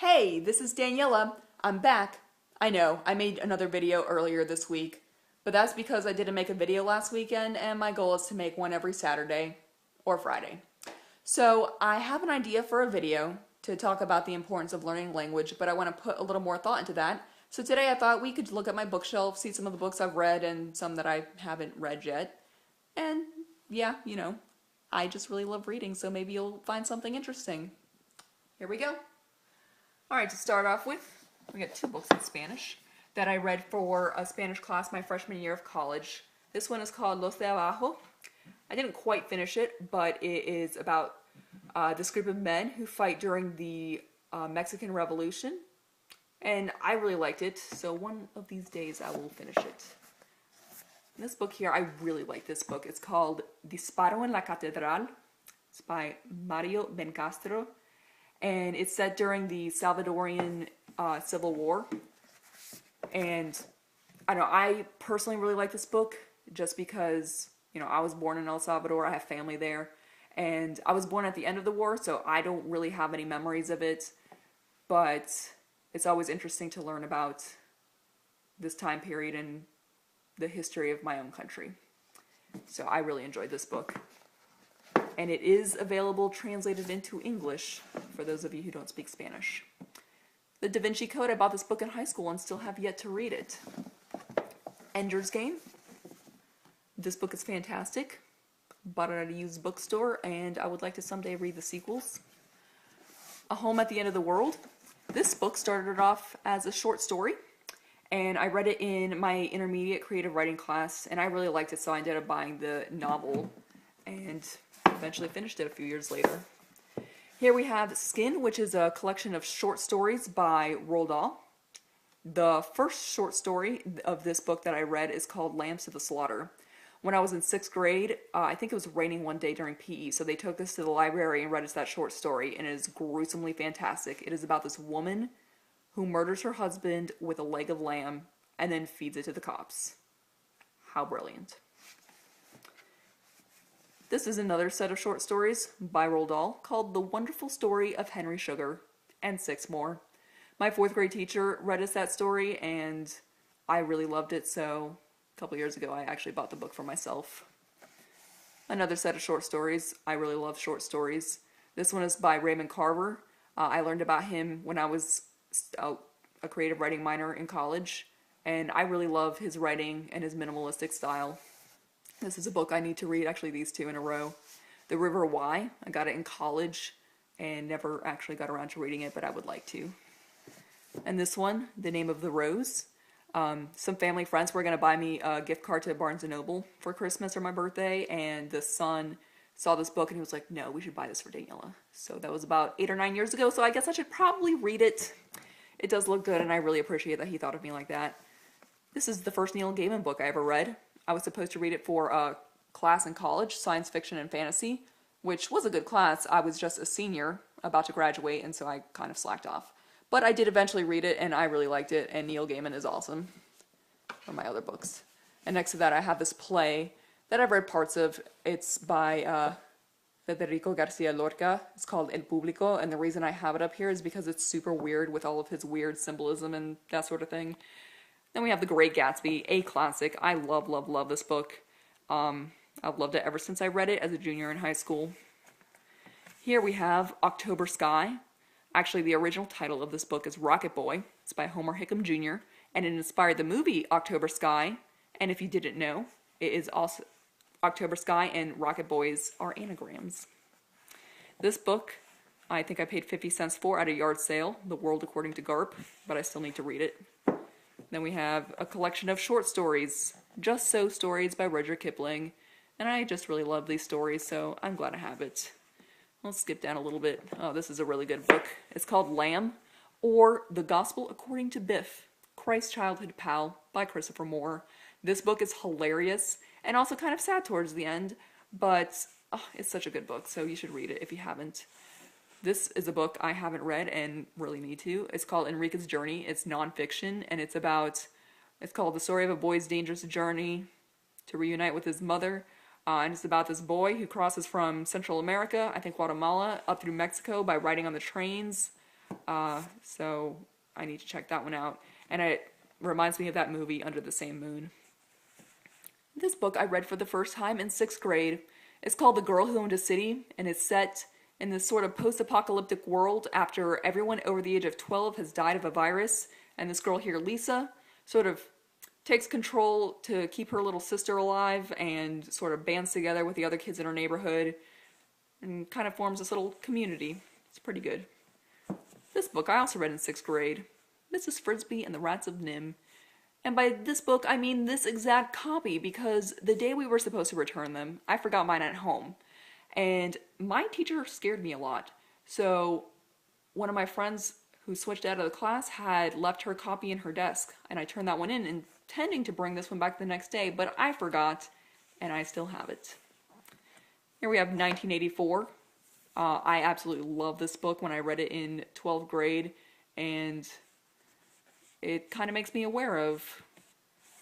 Hey, this is Daniela. I'm back. I know, I made another video earlier this week, but that's because I didn't make a video last weekend and my goal is to make one every Saturday or Friday. So I have an idea for a video to talk about the importance of learning language, but I want to put a little more thought into that. So today I thought we could look at my bookshelf, see some of the books I've read and some that I haven't read yet. And yeah, I just really love reading, so maybe you'll find something interesting. Here we go. Alright, to start off with, we got two books in Spanish that I read for a Spanish class my freshman year of college. This one is called Los de Abajo. I didn't quite finish it, but it is about this group of men who fight during the Mexican Revolution. And I really liked it, so one of these days I will finish it. And this book here, I really like this book. It's called Disparo en la Catedral. It's by Mario Bencastro. And it's set during the Salvadorian Civil War. And I don't know, I personally really like this book just because, I was born in El Salvador, I have family there. And I was born at the end of the war, so I don't really have any memories of it. But it's always interesting to learn about this time period and the history of my own country. So I really enjoyed this book. And it is available translated into English for those of you who don't speak Spanish. The Da Vinci Code, I bought this book in high school and still have yet to read it. Ender's Game. This book is fantastic. Bought it at a used bookstore and I would like to someday read the sequels. A Home at the End of the World. This book started off as a short story and I read it in my intermediate creative writing class and I really liked it, so I ended up buying the novel and eventually finished it a few years later. Here we have Skin, which is a collection of short stories by Roald Dahl. The first short story of this book that I read is called Lambs to the Slaughter. When I was in 6th grade, I think it was raining one day during PE, so they took us to the library and read us that short story, and it is gruesomely fantastic. It is about this woman who murders her husband with a leg of lamb and then feeds it to the cops. How brilliant. This is another set of short stories by Roald Dahl called The Wonderful Story of Henry Sugar, and 6 more. My 4th grade teacher read us that story and I really loved it, so a couple years ago I actually bought the book for myself. Another set of short stories. I really love short stories. This one is by Raymond Carver. I learned about him when I was a creative writing minor in college, and I really love his writing and his minimalistic style. This is a book I need to read, actually these 2 in a row. The River Why. I got it in college and never actually got around to reading it, but I would like to. And this one, The Name of the Rose. Some family friends were going to buy me a gift card to Barnes & Noble for Christmas or my birthday, and the son saw this book and he was like, no, we should buy this for Daniela. So that was about 8 or 9 years ago, so I guess I should probably read it. It does look good and I really appreciate that he thought of me like that. This is the first Neil Gaiman book I ever read. I was supposed to read it for a class in college, science fiction and fantasy, which was a good class. I was just a senior about to graduate, and so I kind of slacked off. But I did eventually read it, and I really liked it, and Neil Gaiman is awesome. From my other books. And next to that I have this play that I've read parts of. It's by Federico Garcia Lorca. It's called El Público, and the reason I have it up here is because it's super weird with all of his weird symbolism and that sort of thing. Then we have The Great Gatsby, a classic. I love, love, love this book. I've loved it ever since I read it as a junior in high school. Here we have October Sky. Actually, the original title of this book is Rocket Boy. It's by Homer Hickam Jr., and it inspired the movie October Sky. And if you didn't know, it is also October Sky and Rocket Boys are anagrams. This book, I think I paid 50 cents for at a yard sale, The World According to Garp, but I still need to read it. Then we have a collection of short stories, Just So Stories by Rudyard Kipling, and I just really love these stories, so I'm glad I have it. Let's skip down a little bit. Oh, this is a really good book. It's called Lamb, or The Gospel According to Biff, Christ's Childhood Pal by Christopher Moore. This book is hilarious, and also kind of sad towards the end, but it's such a good book, so you should read it if you haven't. This is a book I haven't read and really need to. It's called Enrique's Journey. It's nonfiction, and it's called The Story of a Boy's Dangerous Journey to Reunite with His Mother. And it's about this boy who crosses from Central America, I think Guatemala, up through Mexico by riding on the trains So I need to check that one out. And it reminds me of that movie, Under the Same Moon. This book I read for the first time in 6th grade. It's called The Girl Who Owned a City, and it's set in this sort of post-apocalyptic world after everyone over the age of 12 has died of a virus, and this girl here, Lisa, sort of takes control to keep her little sister alive and sort of bands together with the other kids in her neighborhood and kind of forms this little community. It's pretty good. This book I also read in 6th grade, Mrs. Frisby and the Rats of Nim. And by this book, I mean this exact copy, because the day we were supposed to return them, I forgot mine at home. And my teacher scared me a lot. So one of my friends who switched out of the class had left her copy in her desk, and I turned that one in, intending to bring this one back the next day, but I forgot, and I still have it. Here we have 1984. I absolutely love this book when I read it in 12th grade, and it kind of makes me aware of,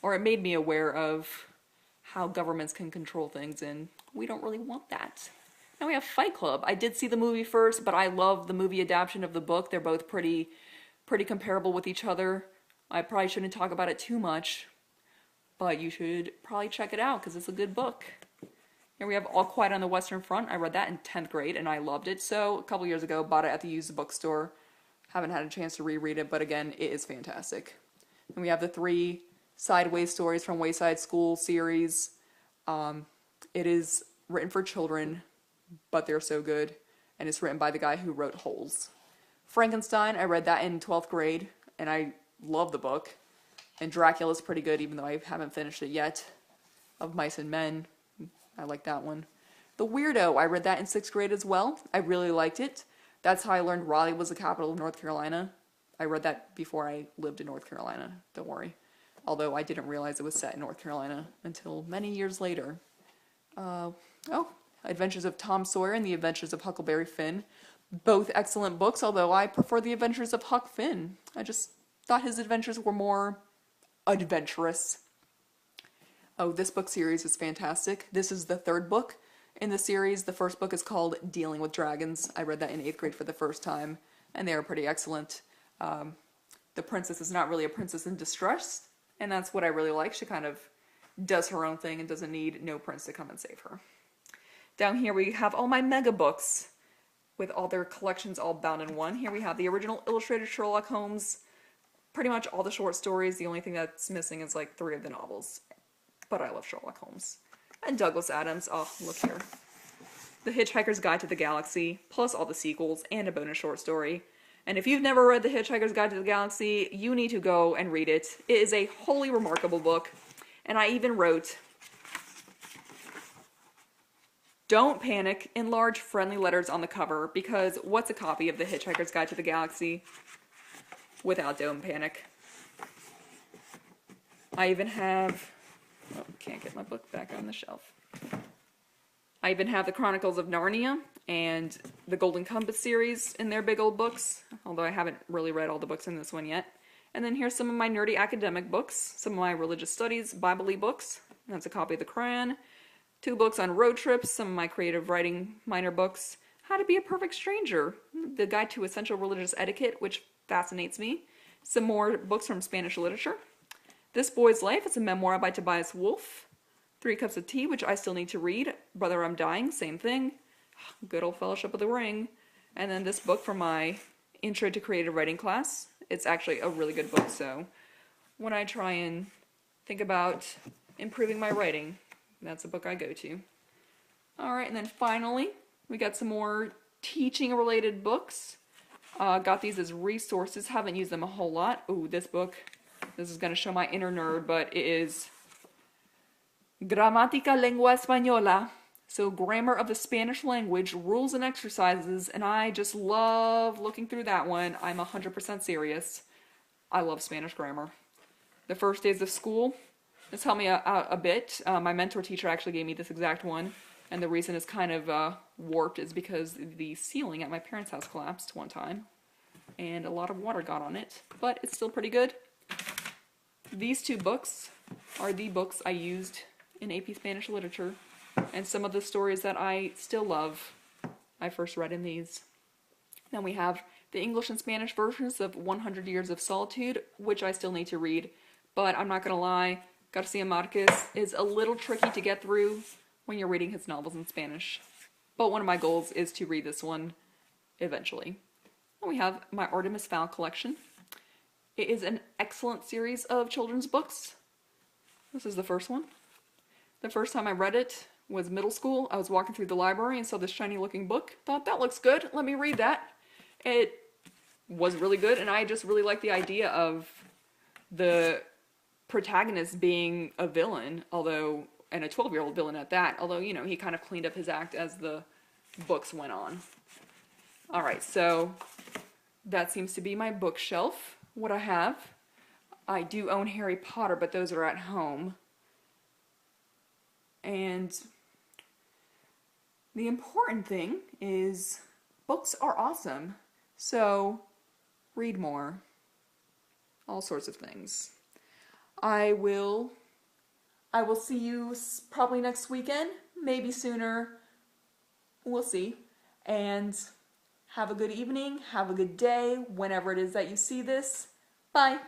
or it made me aware of, how governments can control things, and we don't really want that. Now we have Fight Club. I did see the movie first, but I love the movie adaptation of the book. They're both pretty comparable with each other. I probably shouldn't talk about it too much, but you should probably check it out because it's a good book. Here we have All Quiet on the Western Front. I read that in 10th grade and I loved it. So a couple years ago, bought it at the used bookstore. Haven't had a chance to reread it, but again, it is fantastic. And we have the 3 Sideways Stories from Wayside School series. It is written for children, but they're so good. And it's written by the guy who wrote Holes. Frankenstein, I read that in 12th grade, and I love the book. And Dracula's pretty good, even though I haven't finished it yet. Of Mice and Men, I like that one. The Weirdo, I read that in 6th grade as well. I really liked it. That's how I learned Raleigh was the capital of North Carolina. I read that before I lived in North Carolina, don't worry. Although I didn't realize it was set in North Carolina until many years later. Adventures of Tom Sawyer and The Adventures of Huckleberry Finn. Both excellent books, although I prefer The Adventures of Huck Finn. I just thought his adventures were more adventurous. Oh, this book series is fantastic. This is the 3rd book in the series. The first book is called Dealing with Dragons. I read that in 8th grade for the first time, and they are pretty excellent. The princess is not really a princess in distress, and that's what I really like. She kind of does her own thing and doesn't need no prince to come and save her. Down here we have all my mega books with all their collections all bound in one. Here we have the original illustrated Sherlock Holmes, pretty much all the short stories. The only thing that's missing is like 3 of the novels. But I love Sherlock Holmes. And Douglas Adams. Oh, look here. The Hitchhiker's Guide to the Galaxy, plus all the sequels and a bonus short story. And if you've never read The Hitchhiker's Guide to the Galaxy, you need to go and read it. It is a wholly remarkable book. And I even wrote, "Don't panic," in large friendly letters on the cover, because what's a copy of The Hitchhiker's Guide to the Galaxy without "Don't panic"? I even have, can't get my book back on the shelf. I even have the Chronicles of Narnia and the Golden Compass series in their big old books, although I haven't really read all the books in this one yet. And then here's some of my nerdy academic books, some of my religious studies, Bible-y books. That's a copy of the Quran, 2 books on road trips, some of my creative writing minor books, How to Be a Perfect Stranger, the Guide to Essential Religious Etiquette, which fascinates me, some more books from Spanish literature. This Boy's Life, it's a memoir by Tobias Wolff. 3 Cups of Tea, which I still need to read. Brother, I'm Dying, same thing. Good old Fellowship of the Ring. And then this book from my Intro to Creative Writing class. It's actually a really good book, so when I try and think about improving my writing, that's a book I go to. Alright, and then finally, we got some more teaching-related books. Got these as resources, haven't used them a whole lot. Ooh, this book. This is going to show my inner nerd, but it is Gramática Lengua Española. So Grammar of the Spanish Language, Rules and Exercises, and I just love looking through that one. I'm 100% serious. I love Spanish grammar. The First Days of School. This helped me out a bit. My mentor teacher actually gave me this exact one, and the reason it's kind of warped is because the ceiling at my parents' house collapsed one time, and a lot of water got on it, but it's still pretty good. These 2 books are the books I used in AP Spanish Literature, and some of the stories that I still love, I first read in these. Then we have the English and Spanish versions of 100 Years of Solitude, which I still need to read. But I'm not going to lie, Garcia Marquez is a little tricky to get through when you're reading his novels in Spanish. But one of my goals is to read this one eventually. Then we have my Artemis Fowl collection. It is an excellent series of children's books. This is the first one. The first time I read it was middle school. I was walking through the library and saw this shiny looking book. Thought, that looks good, let me read that. It was really good, and I just really like the idea of the protagonist being a villain, and a 12-year-old villain at that, although, you know, he kind of cleaned up his act as the books went on. Alright, so that seems to be my bookshelf, what I have. I do own Harry Potter, but those are at home. And the important thing is books are awesome, so read more. All sorts of things. I will see you probably next weekend, maybe sooner. We'll see. And have a good evening, have a good day, whenever it is that you see this. Bye.